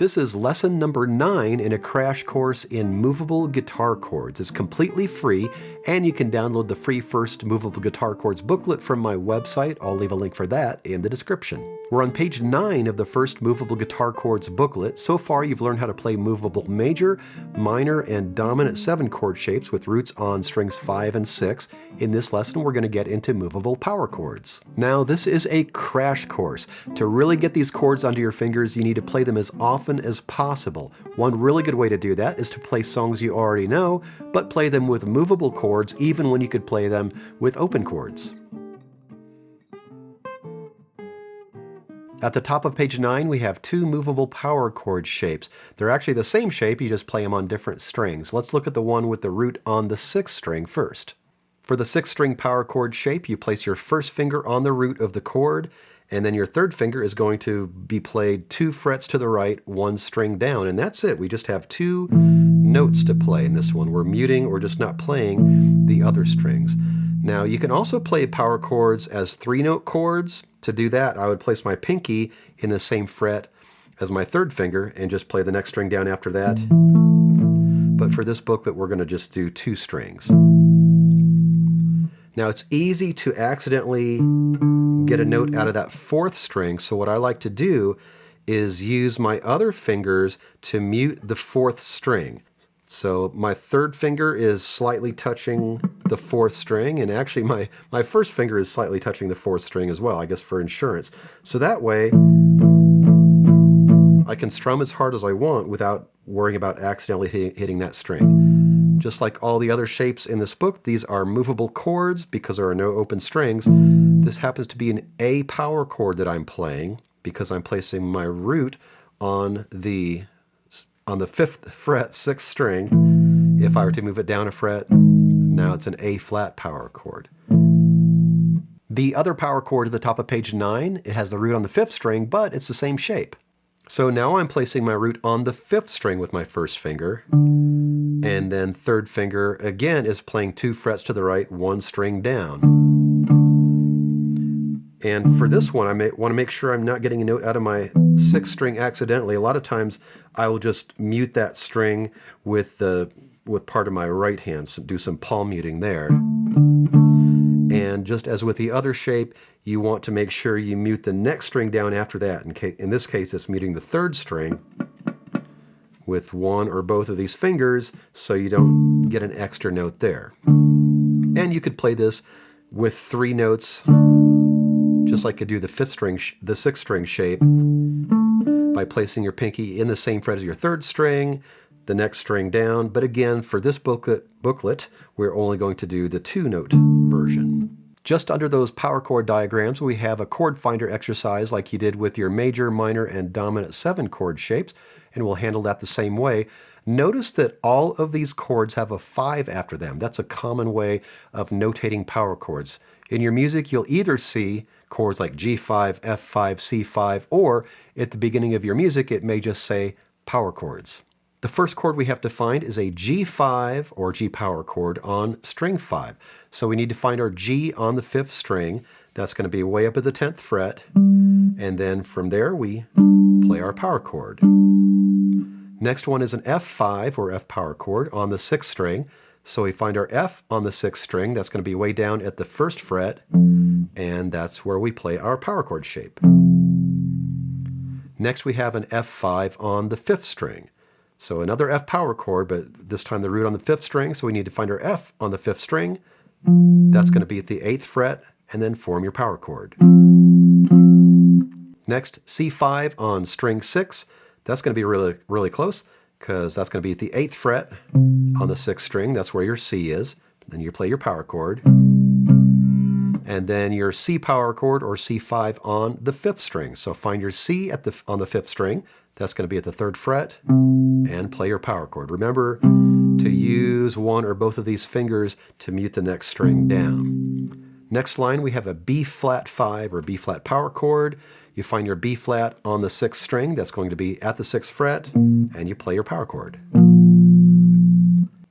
This is lesson number 9 in a crash course in movable guitar chords. It's completely free, and you can download the free first movable guitar chords booklet from my website. I'll leave a link for that in the description. We're on page 9 of the first movable guitar chords booklet. So far, you've learned how to play movable major, minor, and dominant 7 chord shapes with roots on strings 5 and 6. In this lesson, we're going to get into movable power chords. Now, this is a crash course. To really get these chords onto your fingers, you need to play them as often as possible. One really good way to do that is to play songs you already know, but play them with movable chords even when you could play them with open chords. At the top of page 9, we have 2 movable power chord shapes. They're actually the same shape, you just play them on different strings. Let's look at the one with the root on the 6th string first. For the 6th string power chord shape, you place your first finger on the root of the chord, and then your third finger is going to be played 2 frets to the right, 1 string down, and that's it. We just have 2 notes to play in this one. We're muting or just not playing the other strings. Now, you can also play power chords as 3-note chords. To do that, I would place my pinky in the same fret as my third finger and just play the next string down after that. But for this booklet, we're going to just do 2 strings. Now, it's easy to accidentally get a note out of that 4th string, so what I like to do is use my other fingers to mute the 4th string. So my third finger is slightly touching the 4th string, and actually my first finger is slightly touching the 4th string as well, I guess for insurance. So that way I can strum as hard as I want without worrying about accidentally hitting that string. Just like all the other shapes in this book, these are movable chords because there are no open strings. This happens to be an A power chord that I'm playing because I'm placing my root on the 5th fret, 6th string. If I were to move it down a fret, now it's an A flat power chord. The other power chord at the top of page 9, it has the root on the 5th string, but it's the same shape. So now I'm placing my root on the 5th string with my first finger, and then third finger again is playing 2 frets to the right, 1 string down. And for this one, I want to make sure I'm not getting a note out of my 6th string accidentally. A lot of times I will just mute that string with part of my right hand, so do some palm muting there. And just as with the other shape, you want to make sure you mute the next string down after that. In this case, it's muting the 3rd string with 1 or both of these fingers so you don't get an extra note there. And you could play this with 3 notes, just like you do the 6th string shape, by placing your pinky in the same fret as your 3rd string, the next string down. But again, for this booklet, we're only going to do the 2-note version. Just under those power chord diagrams, we have a chord finder exercise like you did with your major, minor, and dominant 7 chord shapes, and we'll handle that the same way. Notice that all of these chords have a 5 after them. That's a common way of notating power chords. In your music, you'll either see chords like G5, F5, C5, or at the beginning of your music, it may just say power chords. The first chord we have to find is a G5 or G power chord on string 5. So we need to find our G on the 5th string. That's going to be way up at the 10th fret. And then from there we play our power chord. Next one is an F5 or F power chord on the 6th string. So we find our F on the 6th string. That's going to be way down at the 1st fret. And that's where we play our power chord shape. Next we have an F5 on the 5th string. So another F power chord, but this time the root on the 5th string, so we need to find our F on the 5th string. That's going to be at the 8th fret, and then form your power chord. Next, C5 on string 6. That's going to be really, really close, because that's going to be at the 8th fret on the 6th string. That's where your C is. Then you play your power chord. And then your C power chord, or C5, on the 5th string. So find your C on the 5th string. That's going to be at the 3rd fret, and play your power chord. Remember to use 1 or both of these fingers to mute the next string down. Next line, we have a B flat 5 or B flat power chord. You find your B flat on the 6th string. That's going to be at the 6th fret, and you play your power chord.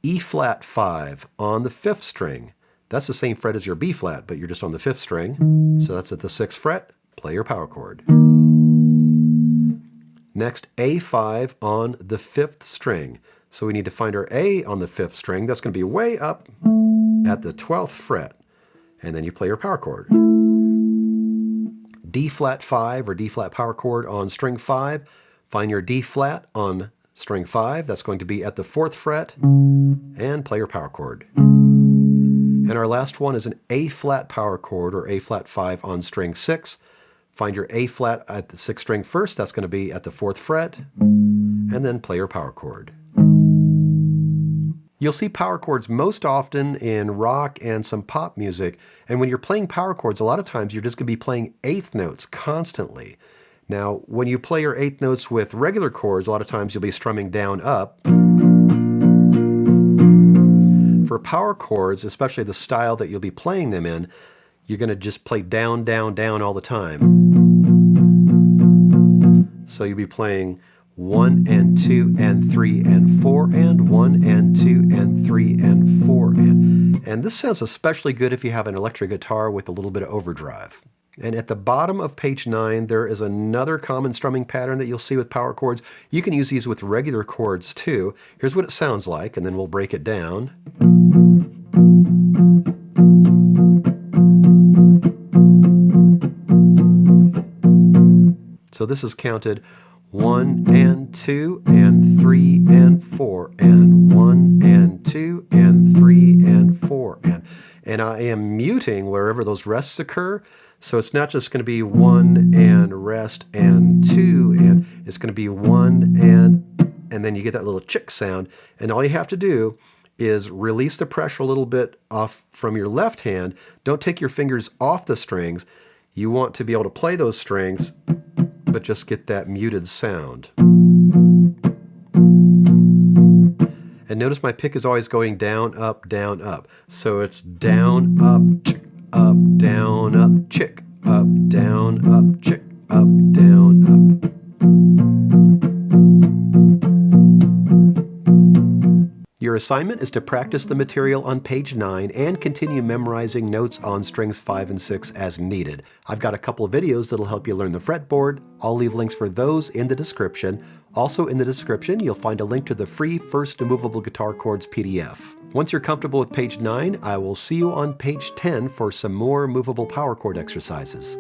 E flat 5 on the 5th string. That's the same fret as your B flat, but you're just on the 5th string. So that's at the 6th fret. Play your power chord. Next, A5 on the 5th string. So we need to find our A on the 5th string. That's going to be way up at the 12th fret. And then you play your power chord. D flat 5 or D flat power chord on string 5. Find your D flat on string 5. That's going to be at the 4th fret. And play your power chord. And our last one is an A flat power chord or A flat 5 on string 6. Find your A flat at the 6th string first. That's going to be at the 4th fret. And then play your power chord. You'll see power chords most often in rock and some pop music. And when you're playing power chords, a lot of times you're just going to be playing eighth notes constantly. Now, when you play your eighth notes with regular chords, a lot of times you'll be strumming down, up. For power chords, especially the style that you'll be playing them in, you're going to just play down, down, down all the time. So you'll be playing 1 and 2 and 3 and 4 and 1 and 2 and 3 and 4 and this sounds especially good if you have an electric guitar with a little bit of overdrive. And at the bottom of page 9 there is another common strumming pattern that you'll see with power chords. You can use these with regular chords too. Here's what it sounds like, and then we'll break it down. So this is counted 1 and 2 and 3 and 4 and 1 and 2 and 3 and 4 and I am muting wherever those rests occur. So it's not just going to be 1 and rest and 2 and it's going to be 1 and then you get that little chick sound, and all you have to do is release the pressure a little bit off from your left hand. Don't take your fingers off the strings. You want to be able to play those strings but just get that muted sound. And notice my pick is always going down, up, down, up. So it's down, up, chick, up, down, up, chick, up, down, up, chick, up, down, up. Your assignment is to practice the material on page 9 and continue memorizing notes on strings 5 and 6 as needed. I've got a couple of videos that'll help you learn the fretboard. I'll leave links for those in the description. Also in the description, you'll find a link to the free First Moveable Guitar Chords PDF. Once you're comfortable with page 9, I will see you on page 10 for some more movable power chord exercises.